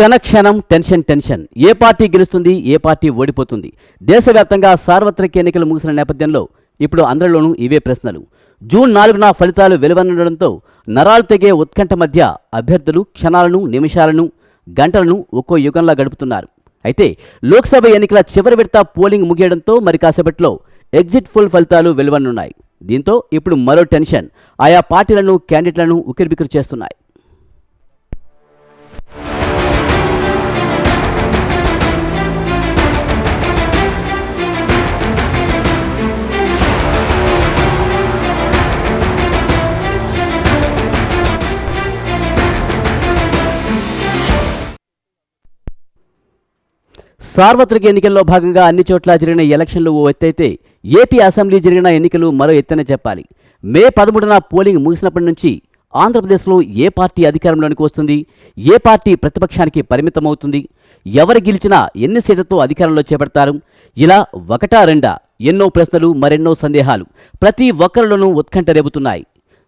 క్షణ క్షణం tension tension. ఏ party గెలుస్తుంది, ఏ పార్టీ ఓడిపోతుంది? దేశవ్యాప్తంగా సార్వత్రిక ఎన్నికలు ముగిసిన నేపథ్యంలో ఇప్పుడు అందరిలోనూ ఇవే ప్రశ్నలు. జూన్ 4న ఫలితాలు వెలువడడంతో నరాలు తెగే ఉత్కంఠ మధ్య అభ్యర్థులు క్షణాలను, నిమిషాలను, గంటలను ఒక్కో యుగంలా గడుపుతున్నారు. అయితే లోక్సభ ఎన్నికల చివరి విడత పోలింగ్ ముగియడంతో మరి కాసేపట్లో ఎగ్జిట్ పోల్ ఫలితాలు వెలువడనున్నాయి. దీంతో ఇప్పుడు మరో టెన్షన్ ఆయా పార్టీలను, క్యాండిడేట్లను ఉక్కిరిబిక్కిరి చేస్తున్నాయి. సార్వత్రిక ఎన్నికల్లో భాగంగా అన్ని చోట్ల జరిగిన ఎలక్షన్లు ఓ ఎత్తైతే ఏపీ అసెంబ్లీ జరిగిన ఎన్నికలు మరో ఎత్తనే చెప్పాలి. మే 13న పోలింగ్ ముగిసినప్పటి నుంచి ఆంధ్రప్రదేశ్లో ఏ పార్టీ అధికారంలోనికి వస్తుంది, ఏ పార్టీ ప్రతిపక్షానికి పరిమితమవుతుంది, ఎవరు గెలిచినా ఎన్ని సీట్లతో అధికారంలో చేపడతారు, ఇలా ఒకటా రెండా ఎన్నో ప్రశ్నలు, మరెన్నో సందేహాలు ప్రతి ఒక్కరిలోనూ ఉత్కంఠ రేపుతున్నాయి,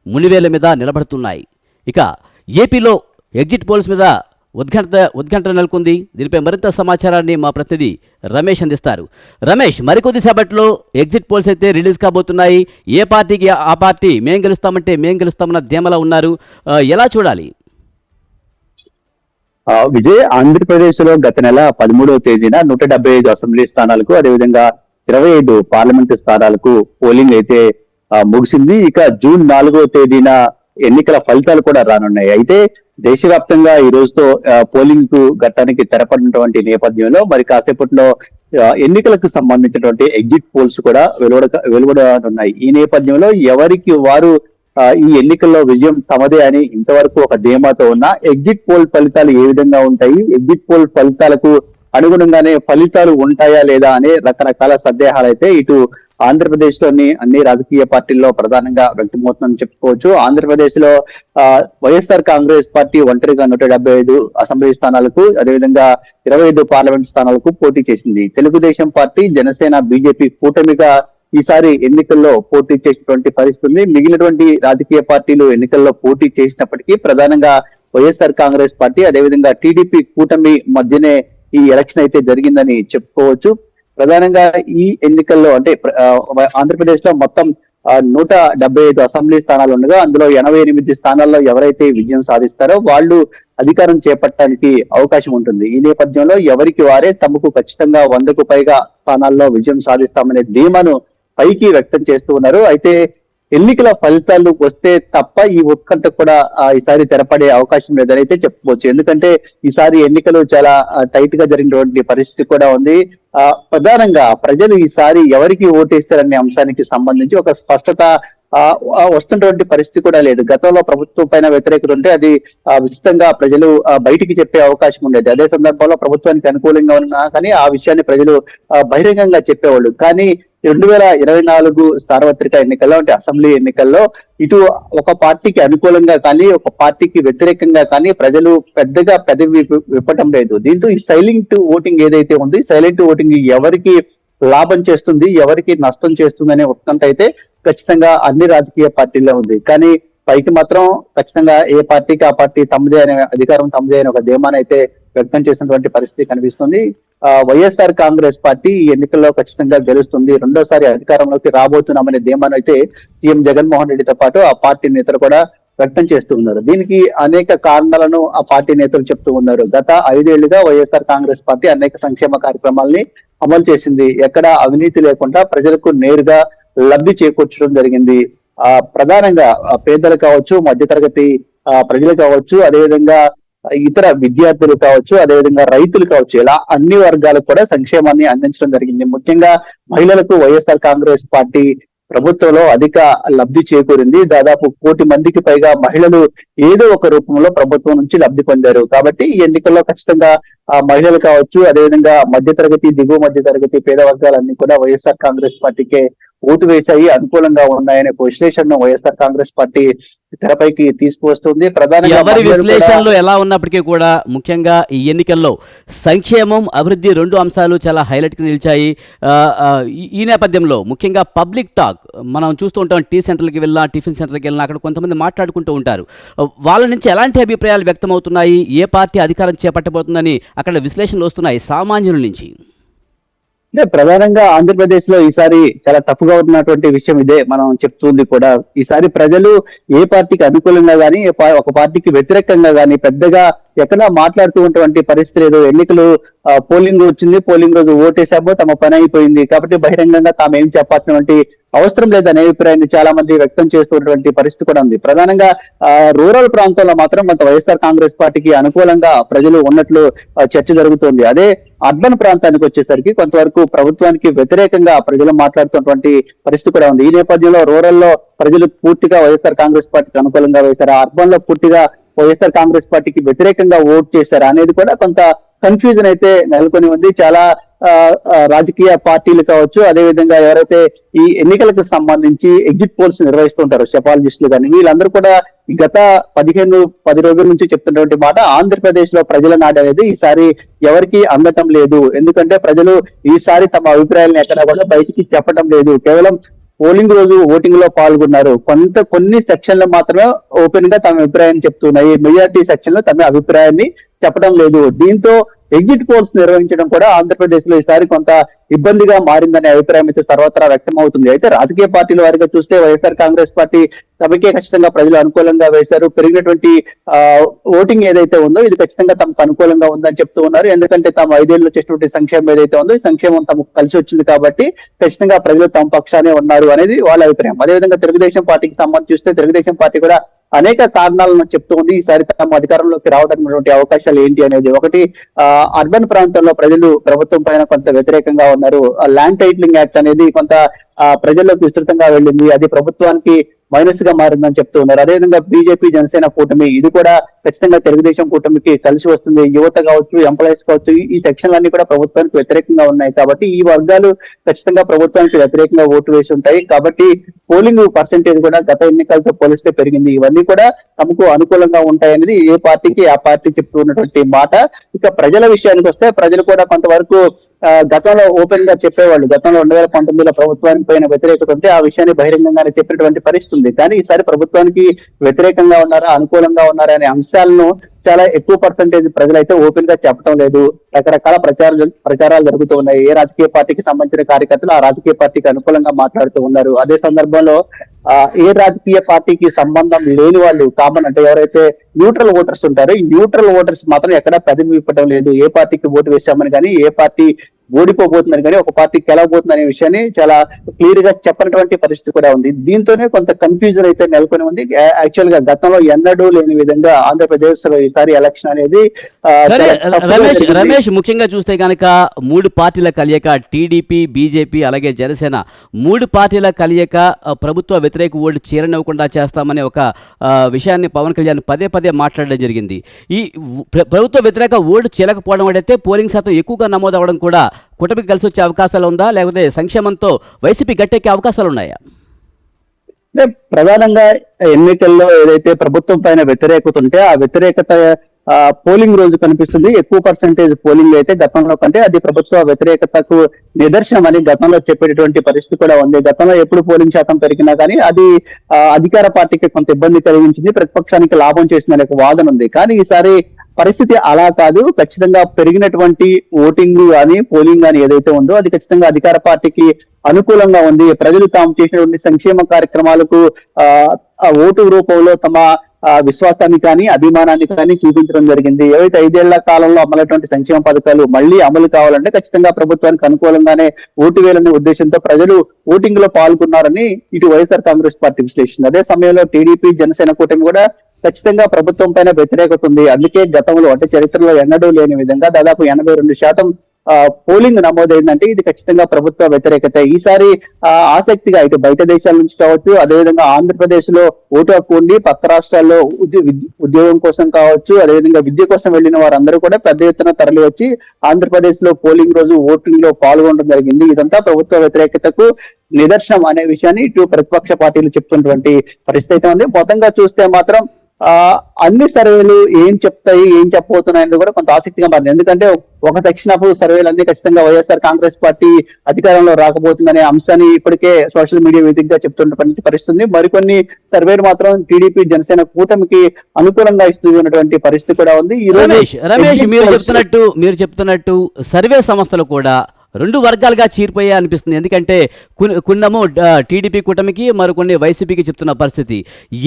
మునివేల మీద నిలబడుతున్నాయి. ఇక ఏపీలో ఎగ్జిట్ పోల్స్ మీద ఉత్కంఠ నెలకొంది. దీనిపై మరింత సమాచారాన్ని మా ప్రతినిధి రమేష్ అందిస్తారు. రమేష్, మరికొద్ది సేపట్లో ఎగ్జిట్ పోల్స్ అయితే రిలీజ్ కాబోతున్నాయి. ఏ పార్టీకి ఆ పార్టీ మేం గెలుస్తామన్న ధీమలా ఉన్నారు, ఎలా చూడాలి? విజయ్, ఆంధ్రప్రదేశ్ లో గత నెల 13వ తేదీన 175 అసెంబ్లీ స్థానాలకు, అదేవిధంగా 25 పార్లమెంటు స్థానాలకు పోలింగ్ అయితే ముగిసింది. ఇక జూన్ 4వ తేదీన ఎన్నికల ఫలితాలు కూడా రానున్నాయి. అయితే దేశవ్యాప్తంగా ఈ రోజుతో పోలింగ్ కు ఘట్టానికి తెరపడినటువంటి నేపథ్యంలో మరి కాసేపట్లో ఎన్నికలకు సంబంధించినటువంటి ఎగ్జిట్ పోల్స్ కూడా వెలువడనున్నాయి. ఈ నేపథ్యంలో ఎవరికి వారు ఈ ఎన్నికల్లో విజయం తమదే అని ఇంతవరకు ఒక ధీమాతో ఉన్న ఎగ్జిట్ పోల్ ఫలితాలు ఏ విధంగా ఉంటాయి, ఎగ్జిట్ పోల్ ఫలితాలకు అనుగుణంగానే ఫలితాలు ఉంటాయా లేదా అనే రకరకాల సందేహాలు అయితే ఇటు ఆంధ్రప్రదేశ్ లోని అన్ని రాజకీయ పార్టీల్లో ప్రధానంగా వ్యక్తమవుతుందని చెప్పుకోవచ్చు. ఆంధ్రప్రదేశ్ లో వైఎస్ఆర్ కాంగ్రెస్ పార్టీ ఒంటరిగా 175 అసెంబ్లీ స్థానాలకు, అదేవిధంగా 25 పార్లమెంట్ స్థానాలకు పోటీ చేసింది. తెలుగుదేశం పార్టీ, జనసేన, బీజేపీ కూటమిగా ఈసారి ఎన్నికల్లో పోటీ చేసినటువంటి పరిస్థితి ఉంది. మిగిలినటువంటి రాజకీయ పార్టీలు ఎన్నికల్లో పోటీ చేసినప్పటికీ ప్రధానంగా వైఎస్ఆర్ కాంగ్రెస్ పార్టీ, అదేవిధంగా టీడీపీ కూటమి మధ్యనే ఈ ఎలక్షన్ అయితే జరిగిందని చెప్పుకోవచ్చు. ప్రధానంగా ఈ ఎన్నికల్లో అంటే ఆంధ్రప్రదేశ్ లో మొత్తం 175 అసెంబ్లీ స్థానాలు ఉండగా అందులో 88 స్థానాల్లో ఎవరైతే విజయం సాధిస్తారో వాళ్ళు అధికారం చేపట్టడానికి అవకాశం ఉంటుంది. ఈ నేపథ్యంలో ఎవరికి వారే తమకు ఖచ్చితంగా 100కు పైగా స్థానాల్లో విజయం సాధిస్తామనే ధీమాను పైకి వ్యక్తం చేస్తూ ఉన్నారు. అయితే ఎన్నికల ఫలితాలు వస్తే తప్ప ఈ ఉత్కంఠ కూడా ఈసారి తెరపడే అవకాశం లేదని అయితే చెప్పుకోవచ్చు. ఎందుకంటే ఈసారి ఎన్నికలు చాలా టైట్ గా జరిగినటువంటి పరిస్థితి కూడా ఉంది. ప్రధానంగా ప్రజలు ఈసారి ఎవరికి ఓటేస్తారనే అంశానికి సంబంధించి ఒక స్పష్టత వస్తున్నటువంటి పరిస్థితి కూడా లేదు. గతంలో ప్రభుత్వం పైన వ్యతిరేకత ఉంటే అది విస్తృతంగా ప్రజలు బయటికి చెప్పే అవకాశం ఉండేది. అదే సందర్భంలో ప్రభుత్వానికి అనుకూలంగా ఉన్నా కానీ ఆ విషయాన్ని ప్రజలు బహిరంగంగా చెప్పేవాళ్ళు. కానీ 2024 సార్వత్రిక ఎన్నికల్లో అంటే అసెంబ్లీ ఎన్నికల్లో ఇటు ఒక పార్టీకి అనుకూలంగా కానీ ఒక పార్టీకి వ్యతిరేకంగా కానీ ప్రజలు పెద్దగా పెదవి విప్పటం లేదు. దీంతో ఈ సైలెంట్ ఓటింగ్ ఏదైతే ఉంది, సైలెంట్ ఓటింగ్ ఎవరికి లాభం చేస్తుంది, ఎవరికి నష్టం చేస్తుంది అనే ఉత్కంఠ అయితే ఖచ్చితంగా అన్ని రాజకీయ పార్టీల్లో ఉంది. కానీ పైకి మాత్రం ఖచ్చితంగా ఏ పార్టీకి ఆ పార్టీ తమదే అనే అధికారం తమదే అనే ఒక ధీమాన్ని అయితే వ్యక్తం చేసినటువంటి పరిస్థితి కనిపిస్తుంది. వైఎస్ఆర్ కాంగ్రెస్ పార్టీ ఈ ఎన్నికల్లో ఖచ్చితంగా గెలుస్తుంది, రెండోసారి అధికారంలోకి రాబోతున్నామనే ధీమాను అయితే సీఎం జగన్మోహన్ రెడ్డితో పాటు ఆ పార్టీ నేతలు కూడా వ్యక్తం చేస్తూ ఉన్నారు. దీనికి అనేక కారణాలను ఆ పార్టీ నేతలు చెప్తూ ఉన్నారు. గత 5 ఏళ్లుగా వైఎస్ఆర్ కాంగ్రెస్ పార్టీ అనేక సంక్షేమ కార్యక్రమాల్ని అమలు చేసింది. ఎక్కడ అవినీతి లేకుండా ప్రజలకు నేరుగా లబ్ధి చేకూర్చడం జరిగింది. ప్రధానంగా పేదలు కావచ్చు, మధ్యతరగతి ప్రజలు కావచ్చు, అదేవిధంగా ఇతర విద్యార్థులు కావచ్చు, అదేవిధంగా రైతులు కావచ్చు, ఇలా అన్ని వర్గాలకు కూడా సంక్షేమాన్ని అందించడం జరిగింది. ముఖ్యంగా మహిళలకు వైఎస్ఆర్ కాంగ్రెస్ పార్టీ ప్రభుత్వంలో అధిక లబ్ధి చేకూరింది. దాదాపు 1 కోటి మందికి పైగా మహిళలు ఏదో ఒక రూపంలో ప్రభుత్వం నుంచి లబ్ధి పొందారు. కాబట్టి ఈ ఎన్నికల్లో ఖచ్చితంగా మహిళలు కావచ్చు, అదేవిధంగా మధ్యతరగతి, దిగువ మధ్యతరగతి, పేద వర్గాలన్నీ కూడా వైఎస్ఆర్ కాంగ్రెస్ పార్టీకే ఓటు వేశాయి, అనుకూలంగా ఉన్నాయనే విశ్లేషణను వైఎస్ఆర్ కాంగ్రెస్ పార్టీ తెరపైకి తీసుకువస్తుంది. ప్రధానంగా ఎవరి మహిళలు కూడా విశ్లేషణలు ఎలా ఉన్నప్పటికీ కూడా ముఖ్యంగా ఈ ఎన్నికల్లో సంక్షేమం అభివృద్ధి రెండు అంశాలు చాలా హైలైట్గా నిలిచాయి. ఈ నేపథ్యంలో ముఖ్యంగా పబ్లిక్ టాక్ మనం చూస్తూ ఉంటాం. టీ సెంటర్కి వెళ్ళినా టిఫిన్ సెంటర్కి వెళ్ళినా అక్కడ కొంతమంది మాట్లాడుకుంటూ ఉంటారు. వాళ్ళ నుంచి ఎలాంటి అభిప్రాయాలు వ్యక్తమవుతున్నాయి, ఏ పార్టీ అధికారం చేపట్టబోతుందని అక్కడ విశ్లేషణలు వస్తున్నాయి సామాన్యుల నుంచి? అంటే ప్రధానంగా ఆంధ్రప్రదేశ్ లో ఈసారి చాలా తప్పుగా ఉన్నటువంటి విషయం ఇదే మనం చెప్తుంది కూడా. ఈసారి ప్రజలు ఏ పార్టీకి అనుకూలంగా గానీ ఒక పార్టీకి వ్యతిరేకంగా గానీ పెద్దగా ఎక్కడ మాట్లాడుతూ ఉన్నటువంటి పరిస్థితి లేదు. ఎన్నికలు పోలింగ్ వచ్చింది, పోలింగ్ రోజు ఓటేసామో తమ పని అయిపోయింది కాబట్టి బహిరంగంగా తాము ఏం చెప్పాల్సినటువంటి అవసరం లేదనే అభిప్రాయాన్ని చాలా మంది వ్యక్తం చేస్తున్నటువంటి పరిస్థితి కూడా ఉంది. ప్రధానంగా రూరల్ ప్రాంతంలో మాత్రం కొంత వైఎస్ఆర్ కాంగ్రెస్ పార్టీకి అనుకూలంగా ప్రజలు ఉన్నట్లు చర్చ జరుగుతోంది. అదే అర్బన్ ప్రాంతానికి వచ్చేసరికి కొంతవరకు ప్రభుత్వానికి వ్యతిరేకంగా ప్రజలు మాట్లాడుతున్నటువంటి పరిస్థితి కూడా ఉంది. ఈ నేపథ్యంలో రూరల్ లో ప్రజలు పూర్తిగా వైఎస్ఆర్ కాంగ్రెస్ పార్టీకి అనుకూలంగా వేశారు, అర్బన్ లో పూర్తిగా వైఎస్ఆర్ కాంగ్రెస్ పార్టీకి వ్యతిరేకంగా ఓట్ చేశారు అనేది కూడా కొంత కన్ఫ్యూజన్ అయితే నెలకొని ఉంది. చాలా రాజకీయ పార్టీలు కావచ్చు, అదేవిధంగా ఎవరైతే ఈ ఎన్నికలకు సంబంధించి ఎగ్జిట్ పోల్స్ నిర్వహిస్తుంటారు సెఫాలజిస్టులు కానీ, వీళ్ళందరూ కూడా గత 10 రోజుల నుంచి చెప్తున్నటువంటి మాట ఆంధ్రప్రదేశ్ లో ప్రజల నాడు అనేది ఈసారి ఎవరికి అందటం లేదు. ఎందుకంటే ప్రజలు ఈసారి తమ అభిప్రాయాలను ఎక్కడ కూడా బయటికి చెప్పడం లేదు, కేవలం పోలింగ్ రోజు ఓటింగ్ లో పాల్గొన్నారు. కొన్ని సెక్షన్లు మాత్రమే ఓపెన్ గా తమ అభిప్రాయాన్ని చెప్తున్నాయి, మెజారిటీ సెక్షన్ లో తమ అభిప్రాయాన్ని చెప్పడం లేదు. దీంతో ఎగ్జిట్ పోల్స్ నిర్వహించడం కూడా ఆంధ్రప్రదేశ్ లో ఈసారి కొంత ఇబ్బందిగా మారిందనే అభిప్రాయం అయితే సర్వత్రా వ్యక్తం అవుతుంది. అయితే రాజకీయ పార్టీల వారిగా చూస్తే వైఎస్ఆర్ కాంగ్రెస్ పార్టీ తమకే ఖచ్చితంగా ప్రజలు అనుకూలంగా వేశారు. పెరిగినటువంటి ఓటింగ్ ఏదైతే ఉందో ఇది ఖచ్చితంగా తమకు అనుకూలంగా ఉందని చెప్తూ ఉన్నారు. ఎందుకంటే తాము 5 ఏళ్ళు చేసినటువంటి సంక్షేమం ఏదైతే ఉందో ఈ సంక్షేమం తమకు కలిసి వచ్చింది కాబట్టి ఖచ్చితంగా ప్రజలు తమ పక్షానే ఉన్నారు అనేది వాళ్ళ అభిప్రాయం. అదేవిధంగా తెలుగుదేశం పార్టీకి సంబంధించి చూస్తే తెలుగుదేశం పార్టీ కూడా అనేక కారణాలను చెప్తూ ఉంది ఈసారి తమ అధికారంలోకి రావడానికి అవకాశాలు ఏంటి అనేది. ఒకటి, అర్బన్ ప్రాంతంలో ప్రజలు ప్రభుత్వం పైన కొంత వ్యతిరేకంగా ఉన్నారు. ల్యాండ్ టైటిలింగ్ యాక్ట్ అనేది కొంత ప్రజల్లోకి విస్తృతంగా వెళ్ళింది, అది ప్రభుత్వానికి మైనస్ గా మారిందని చెప్తూ ఉన్నారు. అదేవిధంగా బీజేపీ జనసేన కూటమి ఇది కూడా ఖచ్చితంగా తెలుగుదేశం కూటమికి కలిసి వస్తుంది. యువత కావచ్చు, ఎంప్లాయీస్ కావచ్చు, ఈ సెక్షన్లన్నీ కూడా ప్రభుత్వానికి వ్యతిరేకంగా ఉన్నాయి కాబట్టి ఈ వర్గాలు ఖచ్చితంగా ప్రభుత్వానికి వ్యతిరేకంగా ఓటు వేసి ఉంటాయి. కాబట్టి పోలింగ్ పర్సెంటేజ్ కూడా గత ఎన్నికలతో పోలిస్తే పెరిగింది. ఇవన్నీ కూడా తమకు అనుకూలంగా ఉంటాయనేది ఏ పార్టీకి ఆ పార్టీ చెప్తూ ఉన్నటువంటి మాట. ఇక ప్రజల విషయానికి వస్తే ప్రజలు కూడా కొంతవరకు గతంలో ఓపెన్ గా చెప్పేవాళ్ళు. గతంలో 2019లో ప్రభుత్వానికి పైన వ్యతిరేకత ఉంటే ఆ విషయాన్ని బహిరంగంగానే చెప్పినటువంటి పరిస్థితి ఉంది. కానీ ఈసారి ప్రభుత్వానికి వ్యతిరేకంగా ఉన్నారా, అనుకూలంగా ఉన్నారా అనే అంశాలను చాలా ఎక్కువ పర్సెంటేజ్ ప్రజలైతే ఓపెన్ గా చెప్పడం లేదు. రకరకాల ప్రచారాలు జరుగుతూ ఉన్నాయి. ఏ రాజకీయ పార్టీకి సంబంధించిన కార్యకర్తలు ఆ రాజకీయ పార్టీకి అనుకూలంగా మాట్లాడుతూ ఉన్నారు. అదే సందర్భంలో ఏ రాజకీయ పార్టీకి సంబంధం లేని వాళ్ళు కామన్ అంటే ఎవరైతే న్యూట్రల్ ఓటర్స్ ఉంటారో ఈ న్యూట్రల్ ఓటర్స్ మాత్రం ఎక్కడా పెదవి విప్పడం లేదు. ఏ పార్టీకి ఓటు వేశామని కానీ, ఏ పార్టీ ఓడిపోబోతుందని కానీ, ఒక పార్టీకి గెలవబోతుంది అనే విషయాన్ని చాలా క్లియర్ గా చెప్పినటువంటి పరిస్థితి కూడా ఉంది. దీంతోనే కొంత కన్ఫ్యూజన్ అయితే నెలకొని ఉంది. యాక్చువల్ గా గతంలో ఎన్నడూ లేని విధంగా ఆంధ్రప్రదేశ్ లో ఈసారి ఎలక్షన్ అనేది రమేష్ ముఖ్యంగా చూస్తే కనుక 3 పార్టీల కలయిక టీడీపీ, బీజేపీ అలాగే జనసేన 3 పార్టీల కలయిక ప్రభుత్వ వ్యతిరేక ఓటు చేరనివ్వకుండా చేస్తామనే ఒక విషయాన్ని పవన్ కళ్యాణ్ పదే మాట్లాడడం జరిగింది. ఈ ప్రభుత్వ వ్యతిరేక ఓటు చేరకపోవడం అయితే పోలింగ్ శాతం ఎక్కువగా నమోదవడం కూడా కూటమికి కలిసి వచ్చే అవకాశాలు ఉందా, లేకపోతే సంక్షేమంతో వైసీపీ గట్టెక్కే అవకాశాలు ఉన్నాయా? ప్రధానంగా ఎన్నికల్లో ఏదైతే ప్రభుత్వం పైన వ్యతిరేకత ఉంటే ఆ వ్యతిరేకత పోలింగ్ రోజు కనిపిస్తుంది. ఎక్కువ పర్సెంటేజ్ పోలింగ్ అయితే గతంలో కంటే అది ప్రభుత్వ వ్యతిరేకతకు నిదర్శనం అని గతంలో చెప్పేటటువంటి పరిస్థితి కూడా ఉంది. గతంలో ఎప్పుడు పోలింగ్ శాతం పెరిగినా కానీ అది అధికార పార్టీకి కొంత ఇబ్బంది కలిగించింది, ప్రతిపక్షానికి లాభం చేసిందనే వాదన ఉంది. కానీ ఈసారి పరిస్థితి అలా కాదు. ఖచ్చితంగా పెరిగినటువంటి ఓటింగ్ కానీ పోలింగ్ కానీ ఏదైతే ఉందో అది ఖచ్చితంగా అధికార పార్టీకి అనుకూలంగా ఉంది. ప్రజలు తాము చేసినటువంటి సంక్షేమ కార్యక్రమాలకు ఓటు రూపంలో తమ విశ్వాసాన్ని కానీ అభిమానాన్ని కానీ చూపించడం జరిగింది. ఏవైతే 5 ఏళ్ల కాలంలో అమలైనటువంటి సంక్షేమ పథకాలు మళ్లీ అమలు కావాలంటే ఖచ్చితంగా ప్రభుత్వానికి అనుకూలంగానే ఓటు వేయాలనే ఉద్దేశంతో ప్రజలు ఓటింగ్ లో పాల్గొన్నారని ఇటు వైఎస్ఆర్ కాంగ్రెస్ పార్టీ విశ్లేషించింది. అదే సమయంలో టీడీపీ, జనసేన కూటమి కూడా ఖచ్చితంగా ప్రభుత్వం పైన వ్యతిరేకత ఉంది. అందుకే గతంలో అంటే చరిత్రలో ఎన్నడూ లేని విధంగా దాదాపు 82% పోలింగ్ నమోదైందంటే ఇది ఖచ్చితంగా ప్రభుత్వ వ్యతిరేకత. ఈసారి ఆసక్తిగా ఇటు బయట దేశాల నుంచి కావచ్చు, అదేవిధంగా ఆంధ్రప్రదేశ్ లో ఓటు హక్కు ఉండి పక్క రాష్ట్రాల్లో ఉద్యోగం కోసం కావచ్చు, అదేవిధంగా విద్య కోసం వెళ్లిన వారందరూ కూడా పెద్ద ఎత్తున తరలి వచ్చి ఆంధ్రప్రదేశ్ లో పోలింగ్ రోజు ఓటింగ్ లో పాల్గొనడం జరిగింది. ఇదంతా ప్రభుత్వ వ్యతిరేకతకు నిదర్శనం అనే విషయాన్ని ఇటు ప్రతిపక్ష పార్టీలు చెప్తున్నటువంటి పరిస్థితి అయితే ఉంది. మొత్తంగా చూస్తే మాత్రం అన్ని సర్వేలు ఏం చెప్తాయి, ఏం చెప్పబోతున్నాయని కూడా కొంత ఆసక్తిగా మారింది. ఎందుకంటే ఒక సెక్షన్ ఆఫ్ సర్వేలు అన్ని ఖచ్చితంగా వైఎస్ఆర్ కాంగ్రెస్ పార్టీ అధికారంలో రాకపోతుందనే అంశాన్ని ఇప్పటికే సోషల్ మీడియా వేదికగా చెప్తున్నటువంటి పరిస్థితి. మరికొన్ని సర్వేలు మాత్రం టీడీపీ జనసేన కూటమికి అనుకూలంగా ఇస్తూ ఉన్నటువంటి పరిస్థితి కూడా ఉంది. ఈ రోజు రమేష్ మీరు చెప్తున్నట్టు సర్వే సంస్థలు కూడా రెండు వర్గాలుగా చీరిపోయే అనిపిస్తుంది. ఎందుకంటే కొన్నేమో టీడీపీ కూటమికి, మరికొన్ని వైసీపీకి చెప్తున్న పరిస్థితి.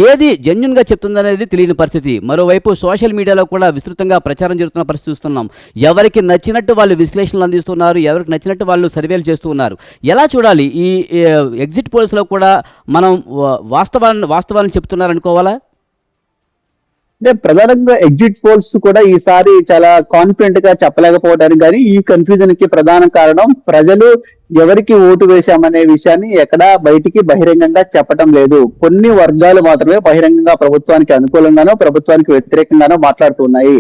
ఏది జెన్యున్గా చెప్తుందనేది తెలియని పరిస్థితి. మరోవైపు సోషల్ మీడియాలో కూడా విస్తృతంగా ప్రచారం జరుగుతున్న పరిస్థితి చూస్తున్నాం. ఎవరికి నచ్చినట్టు వాళ్ళు విశ్లేషణలు అందిస్తున్నారు, ఎవరికి నచ్చినట్టు వాళ్ళు సర్వేలు చేస్తూ ఉన్నారు. ఎలా చూడాలి ఈ ఎగ్జిట్ పోల్స్లో కూడా మనం వాస్తవాలను చెప్తున్నారు అనుకోవాలా? అంటే ప్రధానంగా ఎగ్జిట్ పోల్స్ కూడా ఈసారి చాలా కాన్ఫిడెంట్ గా చెప్పలేకపోవడానికి కానీ ఈ కన్ఫ్యూజన్ కి ప్రధాన కారణం ప్రజలు ఎవరికి ఓటు వేశామనే విషయాన్ని ఎక్కడా బయటికి బహిరంగంగా చెప్పడం లేదు. కొన్ని వర్గాలు మాత్రమే బహిరంగంగా ప్రభుత్వానికి అనుకూలంగానో ప్రభుత్వానికి వ్యతిరేకంగానో మాట్లాడుతున్నాయి.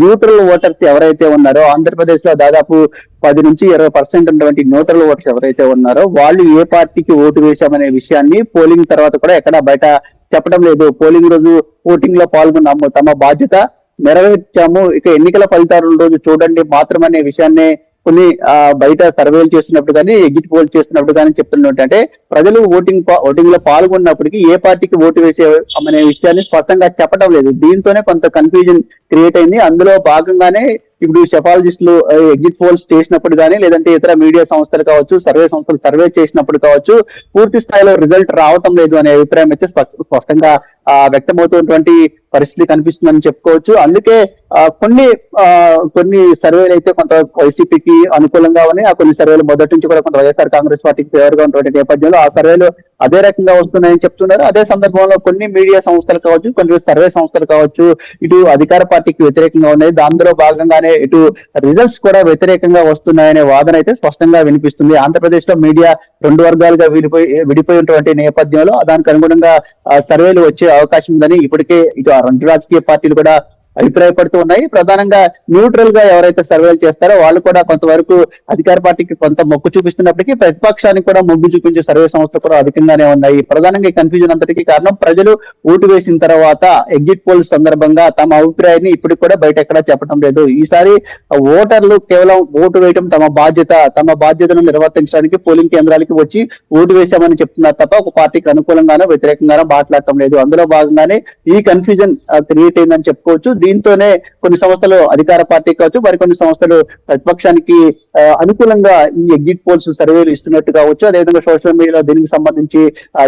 న్యూట్రల్ ఓటర్స్ ఎవరైతే ఉన్నారో ఆంధ్రప్రదేశ్ లో దాదాపు 10 నుంచి 20% ఉన్నటువంటి న్యూట్రల్ ఓటర్స్ ఎవరైతే ఉన్నారో వాళ్ళు ఏ పార్టీకి ఓటు వేశామనే విషయాన్ని పోలింగ్ తర్వాత కూడా ఎక్కడా బయట చెప్పడం లేదు. పోలింగ్ రోజు ఓటింగ్ లో పాల్గొన్నాము, తమ బాధ్యత నెరవేర్చాము, ఇక ఎన్నికల ఫలితాల రోజు చూడండి మాత్రమనే విషయాన్ని కొన్ని బయట సర్వేలు చేస్తున్నప్పుడు కానీ ఎగ్జిట్ పోల్ చేస్తున్నప్పుడు కానీ చెప్తున్నట్టు అంటే ప్రజలు ఓటింగ్ లో పాల్గొన్నప్పటికీ ఏ పార్టీకి ఓటు వేసే అనే విషయాన్ని స్పష్టంగా చెప్పడం లేదు. దీంతోనే కొంత కన్ఫ్యూజన్ క్రియేట్ అయింది. అందులో భాగంగానే ఇప్పుడు సెఫాలజిస్టులు ఎగ్జిట్ పోల్స్ చేసినప్పుడు కానీ లేదంటే ఇతర మీడియా సంస్థలు కావచ్చు, సర్వే సంస్థలు సర్వే చేసినప్పుడు కావచ్చు, పూర్తి స్థాయిలో రిజల్ట్ రావటం లేదు అనే అభిప్రాయం అయితే స్పష్టంగా వ్యక్తమవుతున్నటువంటి పరిస్థితి కనిపిస్తుందని చెప్పుకోవచ్చు. అందుకే కొన్ని సర్వేలు అయితే కొంత వైసీపీకి అనుకూలంగా ఉన్నాయి. ఆ కొన్ని సర్వేలు మొదటి నుంచి కూడా కొంత వైఎస్ఆర్ కాంగ్రెస్ పార్టీకి ఫేవర్ గా ఉన్నటువంటి నేపథ్యంలో ఆ సర్వేలు అదే రకంగా వస్తున్నాయని చెప్తున్నారు. అదే సందర్భంలో కొన్ని మీడియా సంస్థలు కావచ్చు, కొన్ని సర్వే సంస్థలు కావచ్చు ఇటు అధికార పార్టీకి వ్యతిరేకంగా ఉన్నాయి. దానిలో భాగంగానే ఇటు రిజల్ట్స్ కూడా వ్యతిరేకంగా వస్తున్నాయనే వాదన అయితే స్పష్టంగా వినిపిస్తుంది. ఆంధ్రప్రదేశ్ లో మీడియా రెండు వర్గాలుగా విడిపోయినటువంటి నేపథ్యంలో దానికి అనుగుణంగా సర్వేలు వచ్చే అవకాశం ఉందని ఇప్పటికే ఇటు రెండు రాజకీయ పార్టీలు కూడా అభిప్రాయపడుతూ ఉన్నాయి. ప్రధానంగా న్యూట్రల్ గా ఎవరైతే సర్వేలు చేస్తారో వాళ్ళు కూడా కొంతవరకు అధికార పార్టీకి కొంత మొగ్గు చూపిస్తున్నప్పటికీ ప్రతిపక్షానికి కూడా మొగ్గు చూపించే సర్వే సంస్థలు కూడా అధికంగానే ఉన్నాయి. ప్రధానంగా ఈ కన్ఫ్యూజన్ అంతటికీ కారణం ప్రజలు ఓటు వేసిన తర్వాత ఎగ్జిట్ పోల్ సందర్భంగా తమ అభిప్రాయాన్ని ఇప్పటికి కూడా బయట ఎక్కడా చెప్పడం లేదు. ఈసారి ఓటర్లు కేవలం ఓటు వేయడం తమ బాధ్యతను నిర్వర్తించడానికి పోలింగ్ కేంద్రాలకి వచ్చి ఓటు వేశామని చెప్తున్నారు తప్ప ఒక పార్టీకి అనుకూలంగానో వ్యతిరేకంగానో మాట్లాడటం లేదు. అందులో భాగంగానే ఈ కన్ఫ్యూజన్ క్రియేట్ అయిందని చెప్పుకోవచ్చు. దీంతోనే కొన్ని సంస్థలు అధికార పార్టీ కావచ్చు, మరికొన్ని సంస్థలు ప్రతిపక్షానికి అనుకూలంగా ఈ ఎగ్జిట్ పోల్స్ సర్వేలు ఇస్తున్నట్టు కావచ్చు. అదేవిధంగా సోషల్ మీడియాలో దీనికి సంబంధించి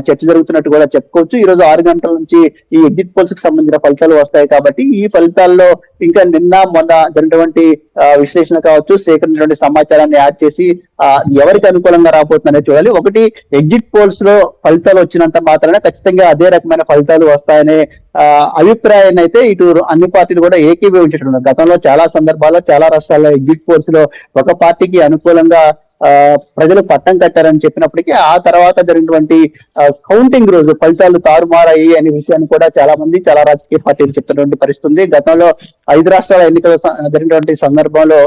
చర్చ జరుగుతున్నట్టు కూడా చెప్పుకోవచ్చు. ఈ రోజు 6 గంటల నుంచి ఈ ఎగ్జిట్ పోల్స్ కి సంబంధించిన ఫలితాలు వస్తాయి కాబట్టి ఈ ఫలితాల్లో ఇంకా మొన్న జరిగినటువంటి విశ్లేషణ కావచ్చు, సేకరించినటువంటి సమాచారాన్ని యాడ్ చేసి ఎవరికి అనుకూలంగా రాబోతుందనే చూడాలి. ఒకటి ఎగ్జిట్ పోల్స్ లో ఫలితాలు వచ్చినంత మాత్రాన ఖచ్చితంగా అదే రకమైన ఫలితాలు వస్తాయనే అభిప్రాయాన్ని అయితే ఇటు అన్ని పార్టీలు కూడా ఏకీభవించుతున్నారు. గతంలో చాలా సందర్భాల్లో చాలా రాష్ట్రాల్లో ఎగ్జిట్ పోల్స్ లో ఒక పార్టీకి అనుకూలంగా ప్రజలు పట్టం కట్టారని చెప్పినప్పటికీ ఆ తర్వాత జరిగినటువంటి కౌంటింగ్ రోజు ఫలితాలు తారుమారాయి అనే విషయాన్ని కూడా చాలా రాజకీయ పార్టీలు చెప్తున్నటువంటి పరిస్థితి ఉంది. గతంలో 5 రాష్ట్రాల ఎన్నికల జరిగినటువంటి సందర్భంలో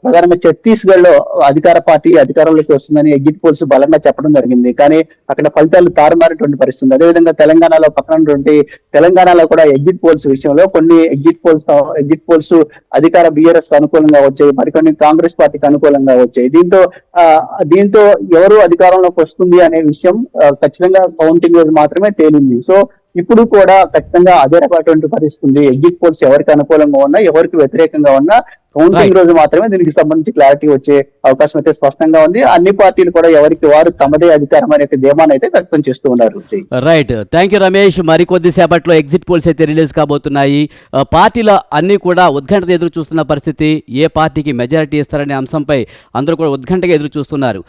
ప్రధానంగా ఛత్తీస్గఢ్ లో అధికార పార్టీ అధికారంలోకి వస్తుందని ఎగ్జిట్ పోల్స్ బలంగా చెప్పడం జరిగింది. కానీ అక్కడ ఫలితాలు తారుమారేటువంటి పరిస్థితి ఉంది. అదేవిధంగా తెలంగాణలో కూడా ఎగ్జిట్ పోల్స్ విషయంలో కొన్ని ఎగ్జిట్ పోల్స్ అధికార బీఆర్ఎస్ కు అనుకూలంగా వచ్చాయి, మరికొన్ని కాంగ్రెస్ పార్టీకి అనుకూలంగా వచ్చాయి. దీంతో ఎవరు అధికారంలోకి వస్తుంది అనే విషయం ఖచ్చితంగా కౌంటింగ్ రోజు మాత్రమే తేలింది. సో ఇప్పుడు కూడా ఖచ్చితంగా అదే రకమైనటువంటి పరిస్థితి ఉంది. ఎగ్జిట్ పోల్స్ ఎవరికి అనుకూలంగా ఉన్నా ఎవరికి వ్యతిరేకంగా ఉన్నా కౌంటింగ్ రోజు మాత్రమే దీనికి సంబంధించి క్లారిటీ వచ్చే అవకాశం అయితే స్పష్టంగా ఉంది. అన్ని పార్టీలు కూడా ఎవరికి వారు తమదే అధికారం అనే ధీమాన్ని అయితే వ్యక్తం చేస్తూ ఉన్నారు. Right, thank you Ramesh. మరికొద్ది సేపట్లో ఎగ్జిట్ పోల్స్ అయితే రిలీజ్ కాబోతున్నాయి. పార్టీల అన్ని కూడా ఉత్కంఠతో ఎదురు చూస్తున్న పరిస్థితి. ఏ పార్టీకి మెజారిటీ ఇస్తారనే అంశంపై అందరూ కూడా ఉత్కంఠగా ఎదురు చూస్తున్నారు.